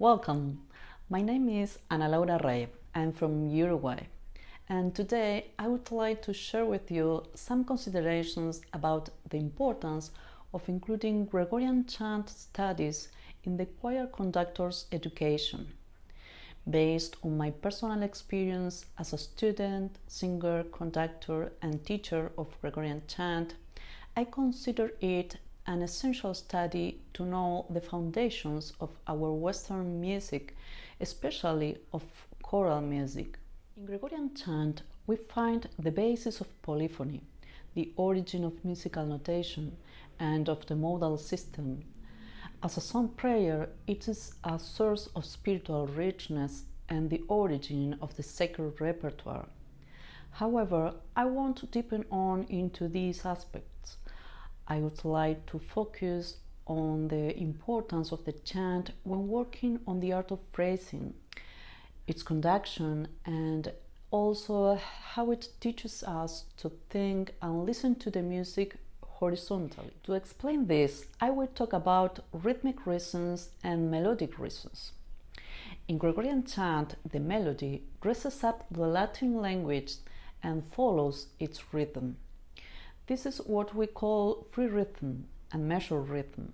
Welcome. My name is Ana Laura Rey. I'm from Uruguay. And today I would like to share with you some considerations about the importance of including Gregorian chant studies in the choir conductor's education. Based on my personal experience as a student, singer, conductor, and teacher of Gregorian chant, I consider it an essential study to know the foundations of our Western music, especially of choral music. In Gregorian chant, we find the basis of polyphony, the origin of musical notation, and of the modal system. As a song prayer, it is a source of spiritual richness and the origin of the sacred repertoire. However, I want to deepen on into these aspects. I would like to focus on the importance of the chant when working on the art of phrasing, its conduction, and also how it teaches us to think and listen to the music horizontally. To explain this, I will talk about rhythmic reasons and melodic reasons. In Gregorian chant, the melody dresses up the Latin language and follows its rhythm. This is what we call free rhythm and measured rhythm.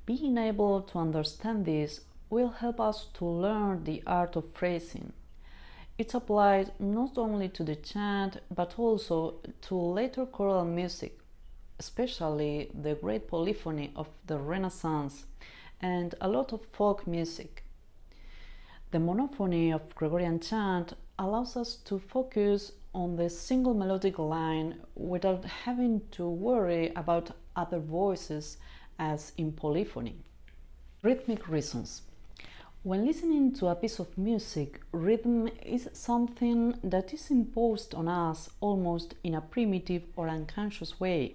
Being able to understand this will help us to learn the art of phrasing. It's applied not only to the chant but also to later choral music, especially the great polyphony of the Renaissance and a lot of folk music. The monophony of Gregorian chant allows us to focus on the single melodic line without having to worry about other voices as in polyphony. Rhythmic reasons. When listening to a piece of music, rhythm is something that is imposed on us almost in a primitive or unconscious way,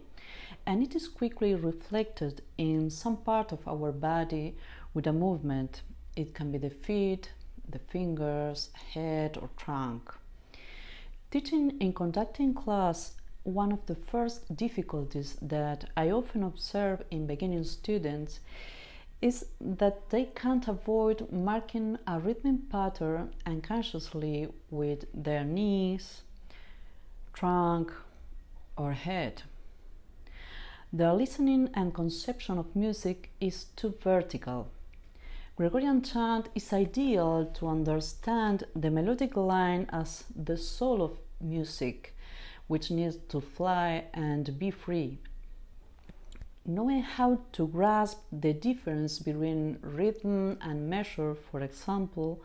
and it is quickly reflected in some part of our body with a movement. It can be the feet, the fingers, head, or trunk. Teaching in conducting class, one of the first difficulties that I often observe in beginning students is that they can't avoid marking a rhythmic pattern unconsciously with their knees, trunk, or head. Their listening and conception of music is too vertical. Gregorian chant is ideal to understand the melodic line as the soul of music, which needs to fly and be free. Knowing how to grasp the difference between rhythm and measure, for example,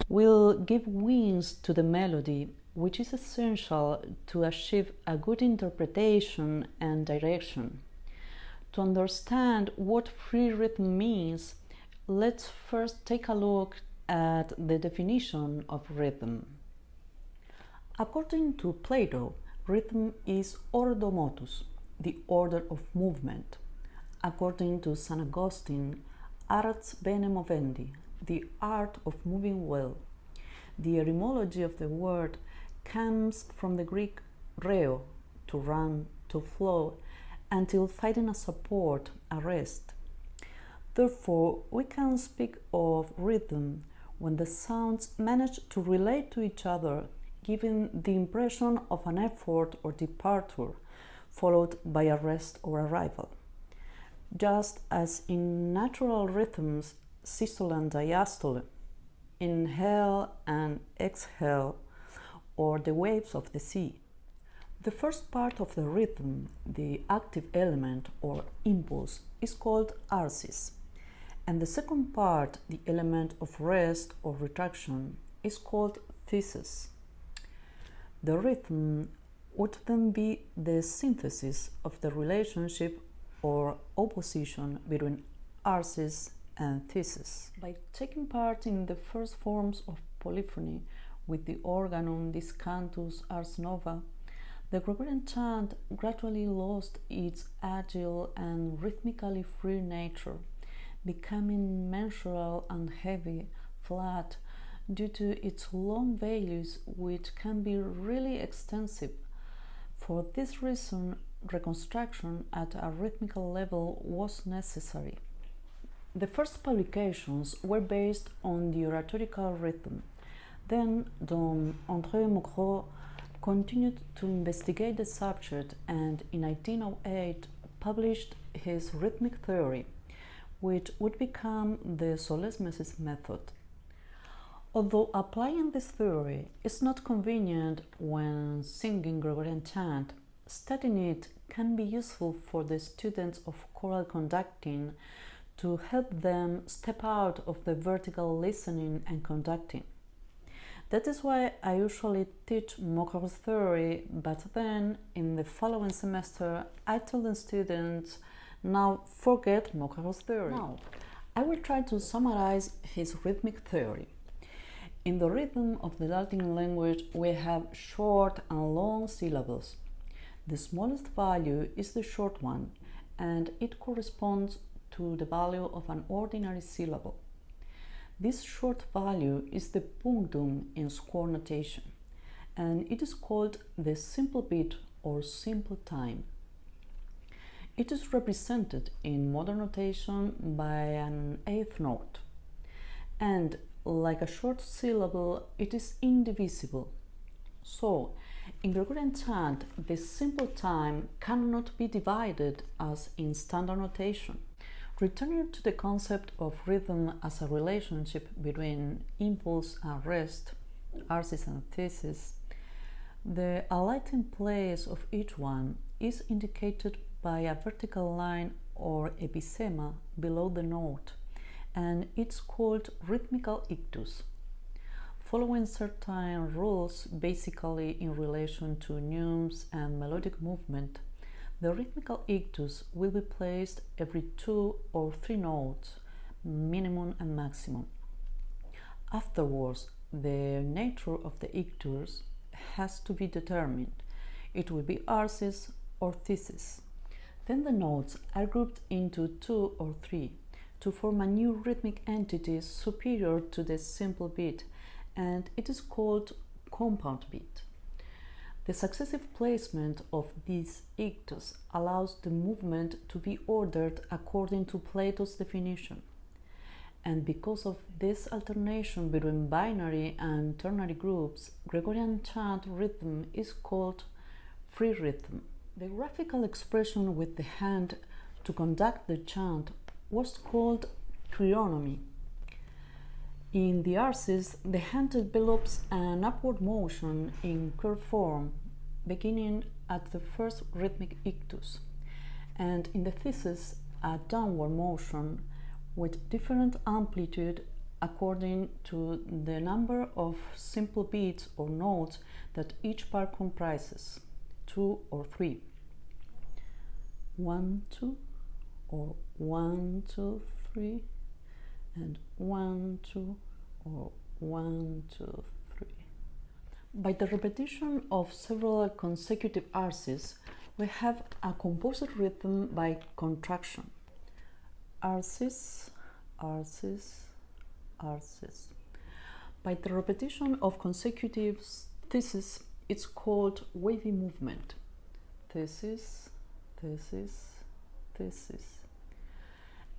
will give wings to the melody, which is essential to achieve a good interpretation and direction. To understand what free rhythm means, let's first take a look at the definition of rhythm. According to Plato, rhythm is ordo motus, the order of movement. According to St. Augustine, arts bene movendi, the art of moving well. The etymology of the word comes from the Greek reo, to run, to flow, until finding a support, a rest. Therefore, we can speak of rhythm when the sounds manage to relate to each other, giving the impression of an effort or departure, followed by a rest or arrival. Just as in natural rhythms, systole and diastole, inhale and exhale, or the waves of the sea. The first part of the rhythm, the active element or impulse, is called arsis, and the second part, the element of rest or retraction, is called phthisis. The rhythm would then be the synthesis of the relationship or opposition between arsis and phthisis. By taking part in the first forms of polyphony with the organum dis cantus ars nova, the Gregorian chant gradually lost its agile and rhythmically free nature, becoming mensural and heavy, flat, due to its long values, which can be really extensive. For this reason, reconstruction at a rhythmical level was necessary. The first publications were based on the oratorical rhythm. Then Don André Maucroix continued to investigate the subject and in 1908 published his rhythmic theory, which would become the Solesmes method. Although applying this theory is not convenient when singing Gregorian chant, studying it can be useful for the students of choral conducting to help them step out of the vertical listening and conducting. That is why I usually teach Maucroix's theory, but then in the following semester I tell the students, now forget Maucroix's theory. Now, I will try to summarize his rhythmic theory. In the rhythm of the Latin language, we have short and long syllables. The smallest value is the short one, and it corresponds to the value of an ordinary syllable. This short value is the punctum in score notation, and it is called the simple beat or simple time. It is represented in modern notation by an eighth note, and like a short syllable, it is indivisible. So, in Gregorian chant, the simple time cannot be divided as in standard notation. Returning to the concept of rhythm as a relationship between impulse and rest, arsis and thesis, the alighting place of each one is indicated by a vertical line or epicema below the note, and it's called rhythmical ictus. Following certain rules, basically in relation to neumes and melodic movement, the rhythmical ictus will be placed every 2 or 3 notes, minimum and maximum. Afterwards, the nature of the ictus has to be determined. It will be arsis or thesis. Then the notes are grouped into 2 or 3 to form a new rhythmic entity superior to the simple beat, and it is called compound beat. The successive placement of these ictus allows the movement to be ordered according to Plato's definition. And because of this alternation between binary and ternary groups, Gregorian chant rhythm is called free rhythm. The graphical expression with the hand to conduct the chant was called chironomy. In the arsis, the hand develops an upward motion in curved form, beginning at the first rhythmic ictus, and in the thesis, a downward motion with different amplitude according to the number of simple beats or notes that each part comprises, 2 or 3. 1, 2, or 1, 2, 3, and 1, 2, or 1, 2, 3. By the repetition of several consecutive arsis, we have a composite rhythm by contraction. Arsis, arsis, arsis. By the repetition of consecutive theses, it's called wavy movement. Thesis, thesis, thesis.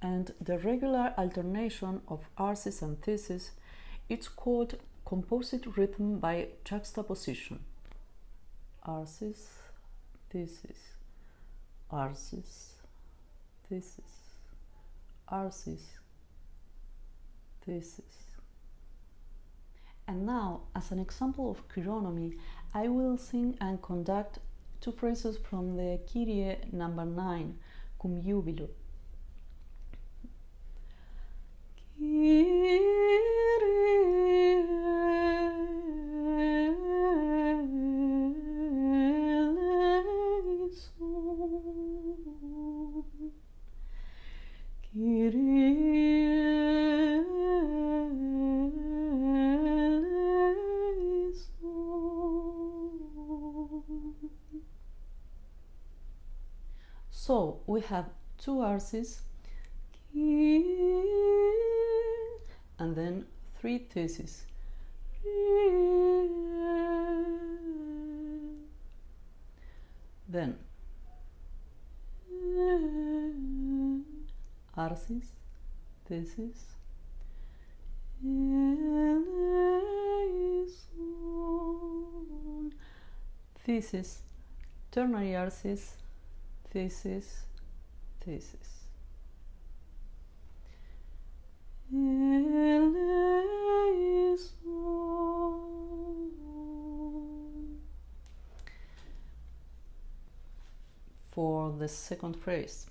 And the regular alternation of arsis and thesis, it's called composite rhythm by juxtaposition. Arsis, thesis, arsis, thesis, arsis, thesis. And now, as an example of chironomy, I will sing and conduct 2 phrases from the Kyrie number 9, Cum jubilo. Kyrie eleison, Kyrie eleison. So we have 2 arsis, and then 3 theses. Then arsis, thesis, thesis, ternary arsis, thesis, thesis. For the second phrase,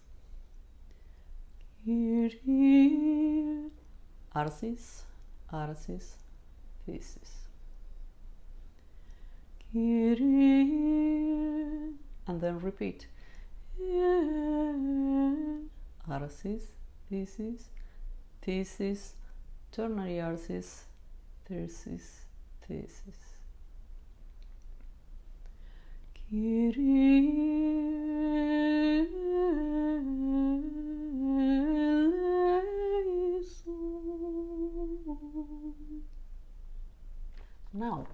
arsis, arsis, thesis. And then repeat. Arsis, thesis, thesis, ternary arsis, thesis, thesis. Now,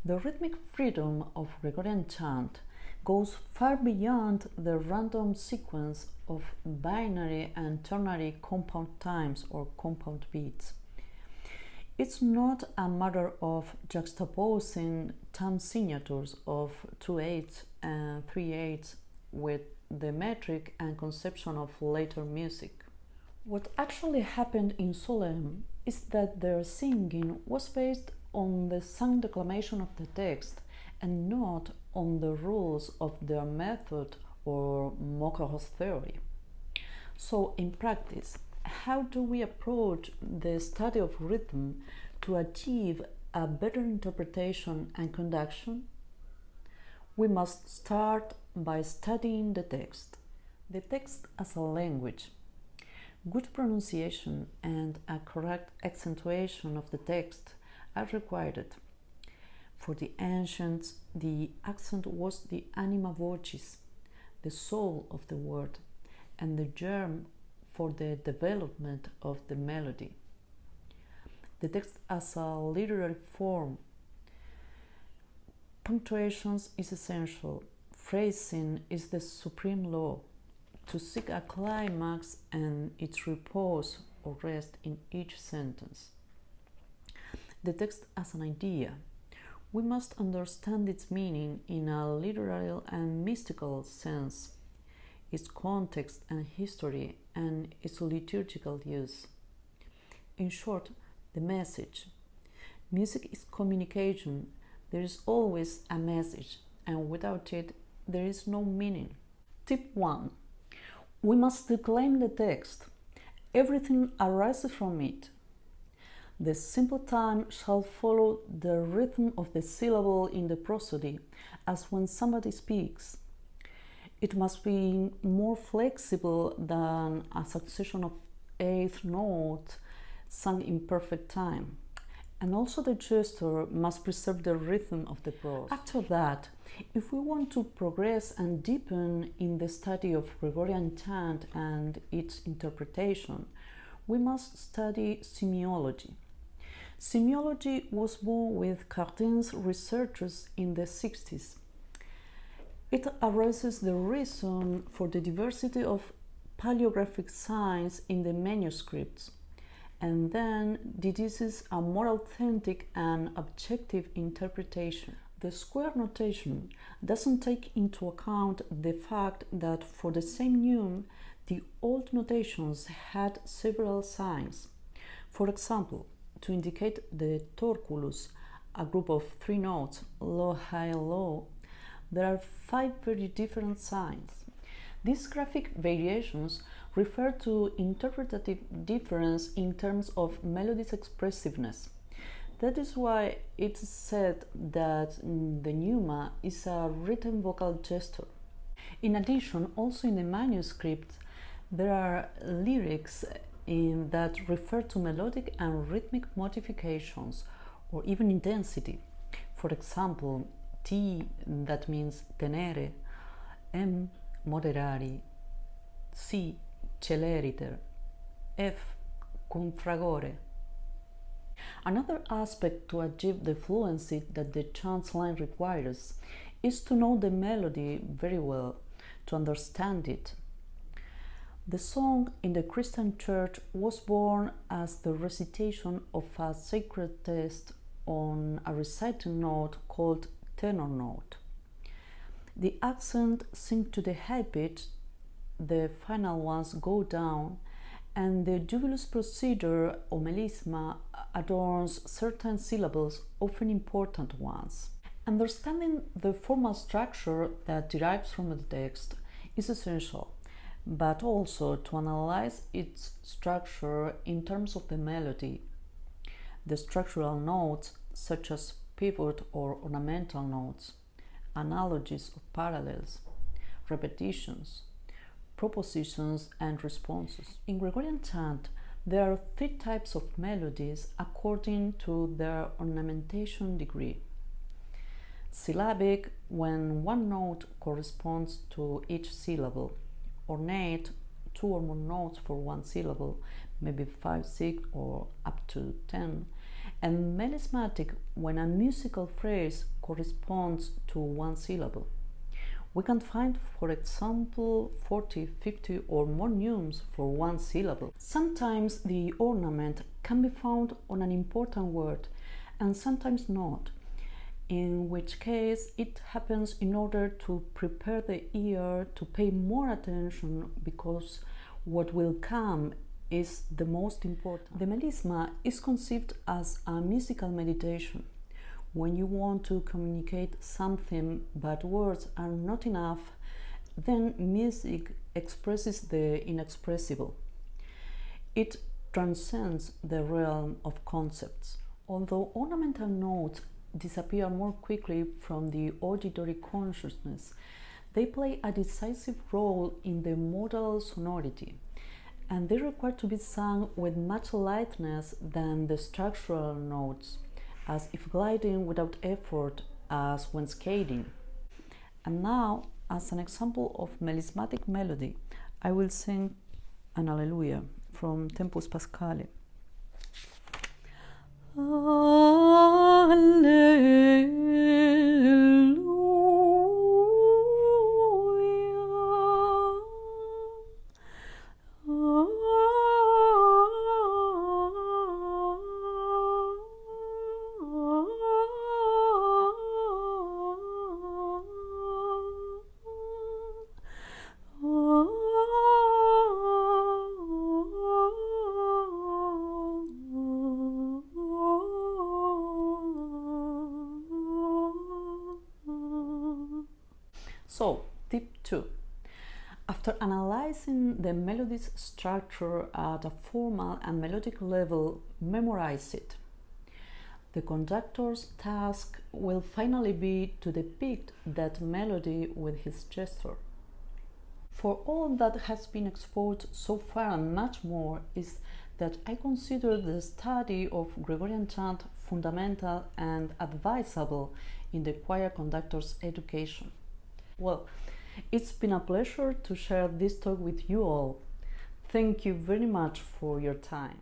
the rhythmic freedom of Gregorian chant goes far beyond the random sequence of binary and ternary compound times or compound beats. It's not a matter of juxtaposing time signatures of 2/8 and 3/8 with the metric and conception of later music. What actually happened in Solesmes is that their singing was based on the sung declamation of the text and not on the rules of their method or Mokoro's theory. So, in practice, how do we approach the study of rhythm to achieve a better interpretation and conduction? We must start by studying the text as a language. Good pronunciation and a correct accentuation of the text are required. For the ancients, the accent was the anima vocis, the soul of the word, and the germ for the development of the melody. The text as a literary form. Punctuation is essential. Phrasing is the supreme law. To seek a climax and its repose or rest in each sentence. The text as an idea. We must understand its meaning in a literal and mystical sense, its context and history, and its liturgical use. In short, the message. Music is communication. There is always a message, and without it, there is no meaning. Tip 1. We must declaim the text. Everything arises from it. The simple time shall follow the rhythm of the syllable in the prosody, as when somebody speaks. It must be more flexible than a succession of eighth notes sung in perfect time. And also the gesture must preserve the rhythm of the prose. After that, if we want to progress and deepen in the study of Gregorian chant and its interpretation, we must study semiology. Semiology was born with Cardin's researches in the 60s. It addresses the reason for the diversity of paleographic signs in the manuscripts, and then deduces a more authentic and objective interpretation. The square notation doesn't take into account the fact that for the same neume, the old notations had several signs. For example, to indicate the torculus, a group of 3 notes, low, high, low, there are 5 very different signs. These graphic variations refer to interpretative difference in terms of melody's expressiveness. That is why it's said that the pneuma is a written vocal gesture. In addition, also in the manuscript, there are lyrics that refer to melodic and rhythmic modifications or even intensity. For example, T, that means tenere, M, moderari, C, celeriter, F, cum fragore. Another aspect to achieve the fluency that the chant line requires is to know the melody very well, to understand it. The song in the Christian church was born as the recitation of a sacred text on a reciting note called tenor note. The accent sinks to the high pitch, the final ones go down, and the jubilous procedure or melisma adorns certain syllables, often important ones. Understanding the formal structure that derives from the text is essential, but also to analyze its structure in terms of the melody. The structural notes, such as pivot or ornamental notes, analogies or parallels, repetitions, propositions and responses. In Gregorian chant, there are three types of melodies according to their ornamentation degree. Syllabic, when one note corresponds to each syllable. Ornate, two or more notes for one syllable, maybe 5, 6 or up to 10. And melismatic, when a musical phrase corresponds to one syllable. We can find, for example, 40, 50 or more neumes for one syllable. Sometimes the ornament can be found on an important word and sometimes not, in which case it happens in order to prepare the ear to pay more attention because what will come is the most important. The melisma is conceived as a musical meditation. When you want to communicate something but words are not enough, then music expresses the inexpressible. It transcends the realm of concepts. Although ornamental notes disappear more quickly from the auditory consciousness, they play a decisive role in the modal sonority, and they require to be sung with much lightness than the structural notes, as if gliding without effort as when skating. And now, as an example of melismatic melody, I will sing an Alleluia from Tempus Paschale. So, tip 2. After analyzing the melody's structure at a formal and melodic level, memorize it. The conductor's task will finally be to depict that melody with his gesture. For all that has been exposed so far and much more is that I consider the study of Gregorian chant fundamental and advisable in the choir conductor's education. Well, it's been a pleasure to share this talk with you all. Thank you very much for your time.